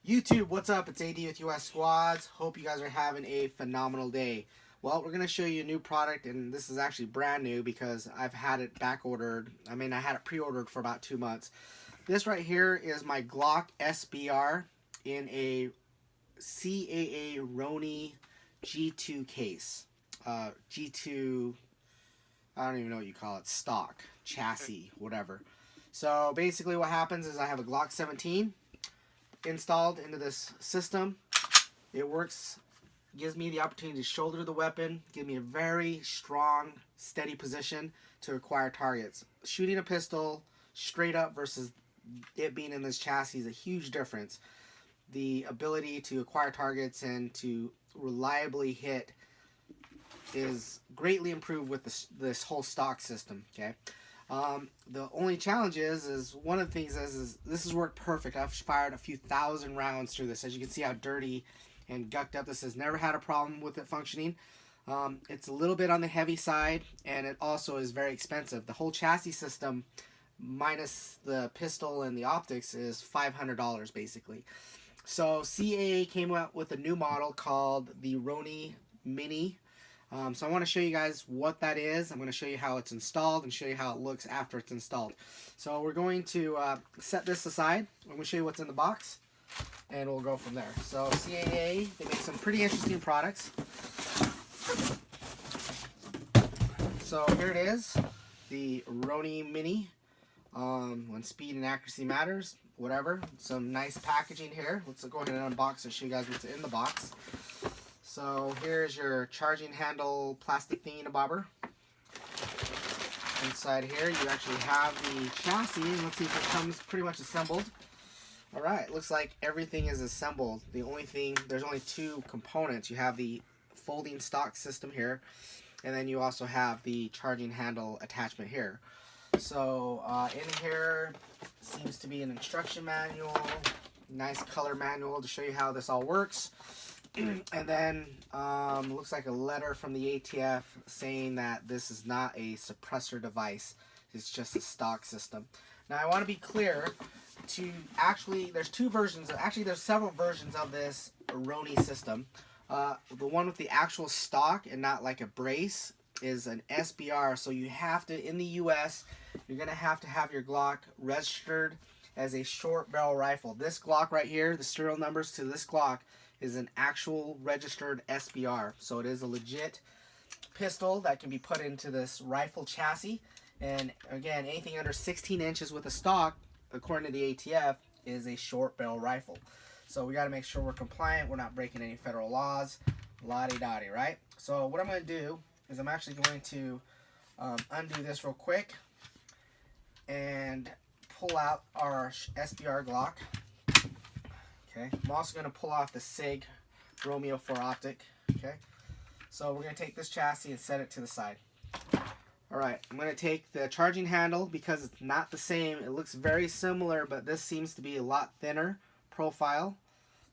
YouTube, what's up? It's AD with US Squads. Hope you guys are having a phenomenal day. Well, we're going to show you a new product, and this is actually brand new because I've had it back ordered. I had it pre-ordered for about 2 months. This right here is my Glock SBR in a CAA Roni G2 case. G2, I don't even know what you call it, stock, chassis, whatever. So basically what happens is I have a Glock 17 installed into this system. It works, gives me the opportunity to shoulder the weapon, give me a very strong, steady position to acquire targets. Shooting a pistol straight up versus it being in this chassis is a huge difference. The ability to acquire targets and to reliably hit is greatly improved with this whole stock system. Okay. The only challenge is one of the things is this has worked perfect. I've fired a few thousand rounds through this. As you can see how dirty and gucked up this is. Never had a problem with it functioning. It's a little bit on the heavy side, and it also is very expensive. The whole chassis system, minus the pistol and the optics, is $500 basically. So CAA came out with a new model called the Roni Mini. So I want to show you guys what that is. I'm going to show you how it's installed and show you how it looks after it's installed. So we're going to set this aside. I'm going to show you what's in the box, and we'll go from there. So CAA, they make some pretty interesting products. So here it is, the Roni Mini. When speed and accuracy matters, whatever. Some nice packaging here. Let's go ahead and unbox and show you guys what's in the box. So here's your charging handle plastic thingy-bobber. Inside here you actually have the chassis. Let's see if it comes pretty much assembled. Alright, looks like everything is assembled. The only thing, there's only two components. You have the folding stock system here, and then you also have the charging handle attachment here. So in here seems to be an instruction manual, nice color manual to show you how this all works. And then looks like a letter from the ATF saying that this is not a suppressor device. It's just a stock system. Now I want to be clear, there's two versions. Actually, there's several versions of this Roni system. The one with the actual stock and not like a brace is an SBR. So you have to, in the US, you're going to have your Glock registered as a short barrel rifle. This Glock right here, the serial numbers to this Glock, is an actual registered SBR. So it is a legit pistol that can be put into this rifle chassis. And again, anything under 16 inches with a stock, according to the ATF, is a short barrel rifle. So we got to make sure we're compliant. We're not breaking any federal laws. La-di-da-di, right? So what I'm going to do is I'm actually going to undo this real quick and pull out our SBR Glock. Okay, I'm also going to pull off the SIG Romeo 4 optic. Okay, so we're going to take this chassis and set it to the side. Alright, I'm going to take the charging handle because it's not the same. It looks very similar, but this seems to be a lot thinner profile.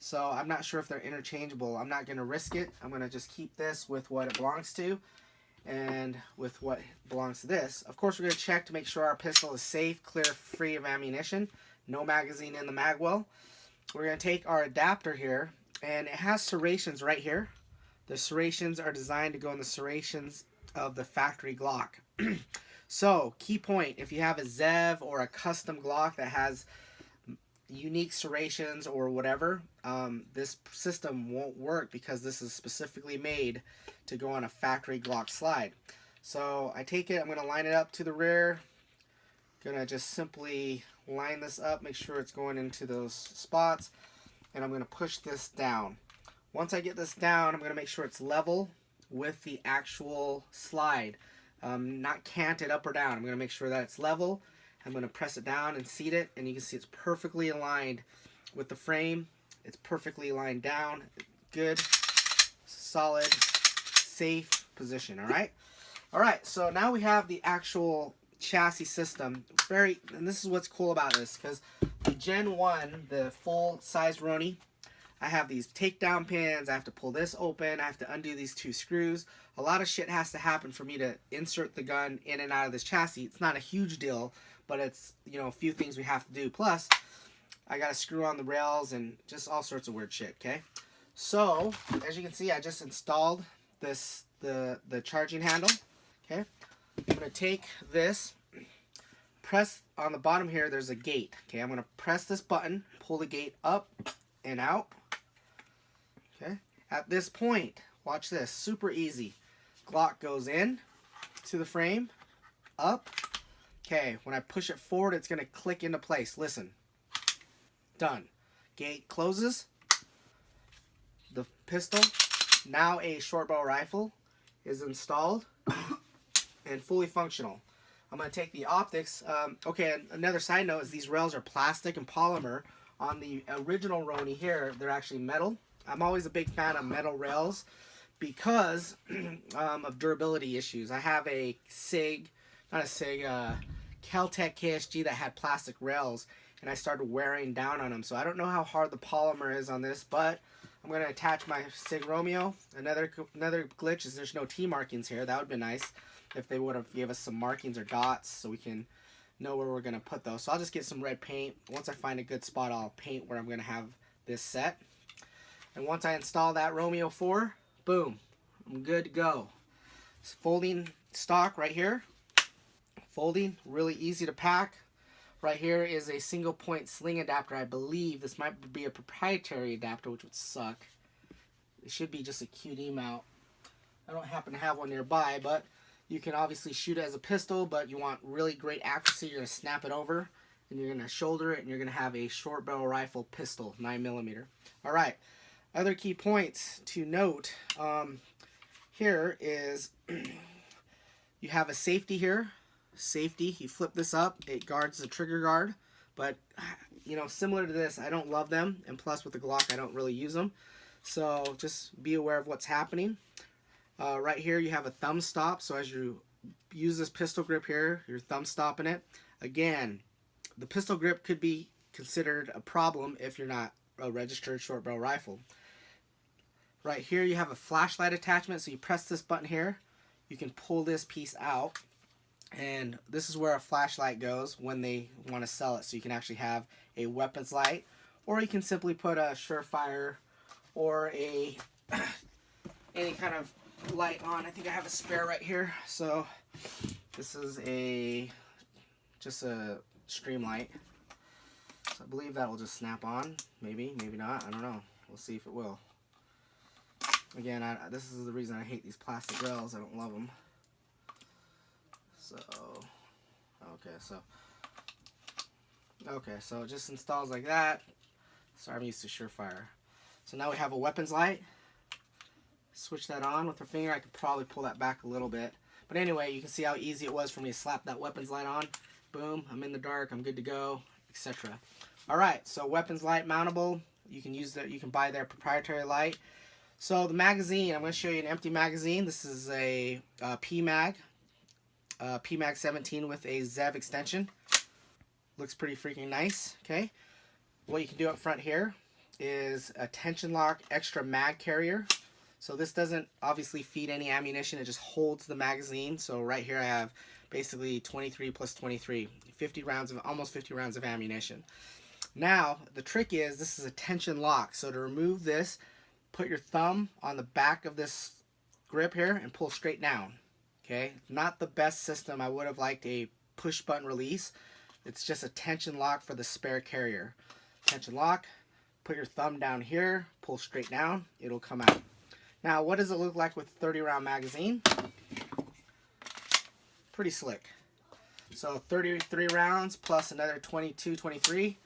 So I'm not sure if they're interchangeable. I'm not going to risk it. I'm going to just keep this with what it belongs to and with what belongs to this. Of course, we're going to check to make sure our pistol is safe, clear, free of ammunition. No magazine in the mag well. We're going to take our adapter here, and it has serrations right here. The serrations are designed to go in the serrations of the factory Glock. So, key point, if you have a Zev or a custom Glock that has unique serrations or whatever, this system won't work because this is specifically made to go on a factory Glock slide. So, I take it, I'm going to line it up to the rear. Going to just simply line this up, make sure it's going into those spots, and I'm going to push this down. Once I get this down, I'm going to make sure it's level with the actual slide, not canted up or down. I'm going to make sure that it's level. I'm going to press it down and seat it, and you can see it's perfectly aligned with the frame. It's perfectly aligned down. Good, solid, safe position. All right, so now we have the actual chassis system. And this is what's cool about this, because the Gen 1, the full size Roni, I have these takedown pins. I have to pull this open. I have to undo these two screws. A lot of shit has to happen for me to insert the gun in and out of this chassis. It's not a huge deal, but it's, a few things we have to do. Plus, I got to screw on the rails and just all sorts of weird shit, okay? So, as you can see, I just installed this the charging handle, okay? I'm going to take this, press on the bottom here, there's a gate, okay? I'm going to press this button, pull the gate up and out, okay? At this point, watch this, super easy. Glock goes in to the frame, up. Okay, when I push it forward, it's going to click into place. Listen. Done. Gate closes. The pistol, now a short barrel rifle, is installed and fully functional. I'm going to take the optics. Okay, another side note is these rails are plastic and polymer. On the original Roni here, they're actually metal. I'm always a big fan of metal rails because of durability issues. I have a Caltech KSG that had plastic rails, and I started wearing down on them. So I don't know how hard the polymer is on this, but I'm going to attach my Sig Romeo. Another glitch is there's no T markings here. That would be nice if they would have gave us some markings or dots so we can know where we're going to put those. So I'll just get some red paint. Once I find a good spot, I'll paint where I'm going to have this set. And once I install that Romeo 4, boom, I'm good to go. It's folding stock right here. Folding, really easy to pack. Right here is a single point sling adapter. I believe this might be a proprietary adapter, which would suck. It should be just a QD mount. I don't happen to have one nearby, but you can obviously shoot it as a pistol, but you want really great accuracy. You're going to snap it over, and you're going to shoulder it, and you're going to have a short barrel rifle pistol, 9mm. All right, other key points to note here is you have a safety here. Safety, you flip this up, it guards the trigger guard, but you know, similar to this, I don't love them, and plus with the Glock I don't really use them, so just be aware of what's happening. Right here you have a thumb stop, so as you use this pistol grip here, you're thumb stopping it. Again, the pistol grip could be considered a problem if you're not a registered short barrel rifle. Right here you have a flashlight attachment, so you press this button here, you can pull this piece out, and this is where a flashlight goes when they want to sell it. So you can actually have a weapons light, or you can simply put a Surefire or a any kind of light on. I think I have a spare right here. So this is just a stream light. So I believe that will just snap on. Maybe, maybe not. I don't know. We'll see if it will. Again, this is the reason I hate these plastic rails. I don't love them. So, okay, so it just installs like that. Sorry, I'm used to Surefire. So now we have a weapons light. Switch that on with our finger. I could probably pull that back a little bit. But anyway, you can see how easy it was for me to slap that weapons light on. Boom, I'm in the dark, I'm good to go, etc. Alright, so weapons light mountable. You can use that, you can buy their proprietary light. So the magazine, I'm going to show you an empty magazine. This is a PMag. PMag 17 with a ZEV extension. Looks pretty freaking nice. Okay, what you can do up front here is a tension lock extra mag carrier. So this doesn't obviously feed any ammunition, it just holds the magazine. So right here I have basically 23 plus 23, 50 rounds of, almost 50 rounds of ammunition. Now the trick is this is a tension lock. So to remove this, put your thumb on the back of this grip here and pull straight down. Okay, not the best system. I would have liked a push button release. It's just a tension lock for the spare carrier. Tension lock, put your thumb down here, pull straight down, it'll come out. Now, what does it look like with a 30 round magazine? Pretty slick. So 33 rounds plus another 22, 23,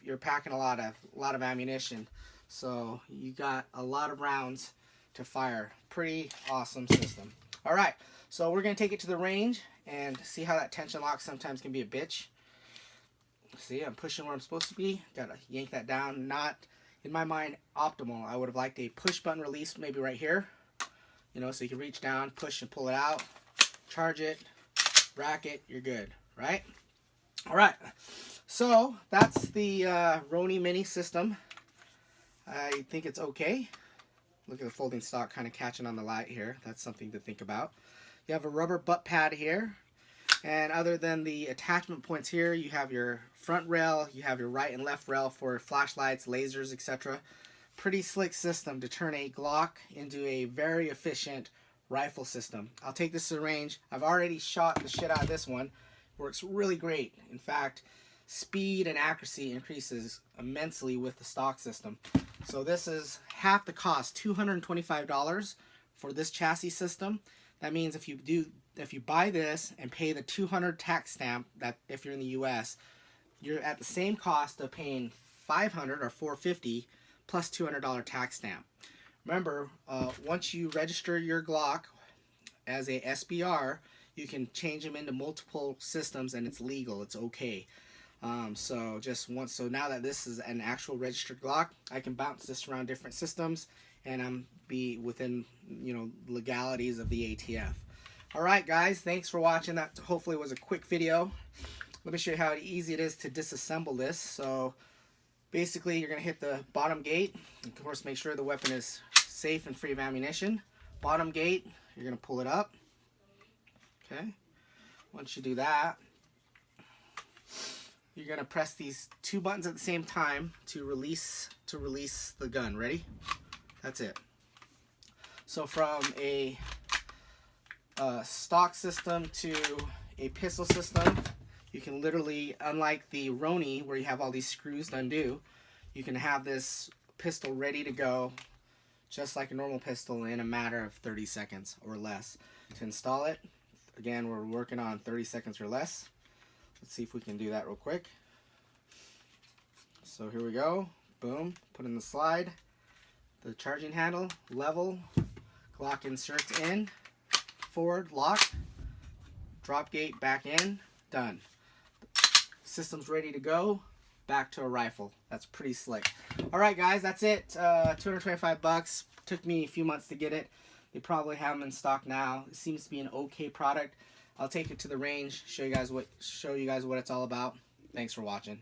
you're packing a lot of ammunition. So you got a lot of rounds to fire. Pretty awesome system. All right, so we're going to take it to the range and see how that tension lock sometimes can be a bitch. See, I'm pushing where I'm supposed to be. Got to yank that down. Not, in my mind, optimal. I would have liked a push button release maybe right here. You know, so you can reach down, push and pull it out, charge it, rack it, you're good, right? All right, so that's the Roni Mini system. I think it's okay. Look at the folding stock kind of catching on the light here. That's something to think about. You have a rubber butt pad here. And other than the attachment points here, you have your front rail, you have your right and left rail for flashlights, lasers, etc. Pretty slick system to turn a Glock into a very efficient rifle system. I'll take this to the range. I've already shot the shit out of this one. Works really great. In fact, speed and accuracy increases immensely with the stock system. So this is half the cost, $225 for this chassis system. That means if you buy this and pay the $200 tax stamp, that if you're in the US, you're at the same cost of paying $500 or $450 plus $200 tax stamp. Remember, once you register your Glock as a SBR, you can change them into multiple systems and it's legal. It's okay. So now that this is an actual registered Glock, I can bounce this around different systems and be within, you know, legalities of the ATF. All right, guys, thanks for watching. That hopefully was a quick video. Let me show you how easy it is to disassemble this. So basically, you're going to hit the bottom gate. Of course, make sure the weapon is safe and free of ammunition. Bottom gate, you're going to pull it up. Okay. Once you do that, you're going to press these two buttons at the same time to release the gun. Ready? That's it. So from a stock system to a pistol system, you can literally, unlike the Roni where you have all these screws to undo, you can have this pistol ready to go just like a normal pistol in a matter of 30 seconds or less. To install it, again, we're working on 30 seconds or less. Let's see if we can do that real quick. So here we go. Boom. Put in the slide, the charging handle, level, Glock inserts in, forward, lock, drop gate back in, done. System's ready to go. Back to a rifle. That's pretty slick. Alright guys, that's it. 225 bucks. Took me a few months to get it. They probably have them in stock now. It seems to be an okay product. I'll take it to the range, show you guys what it's all about. Thanks for watching.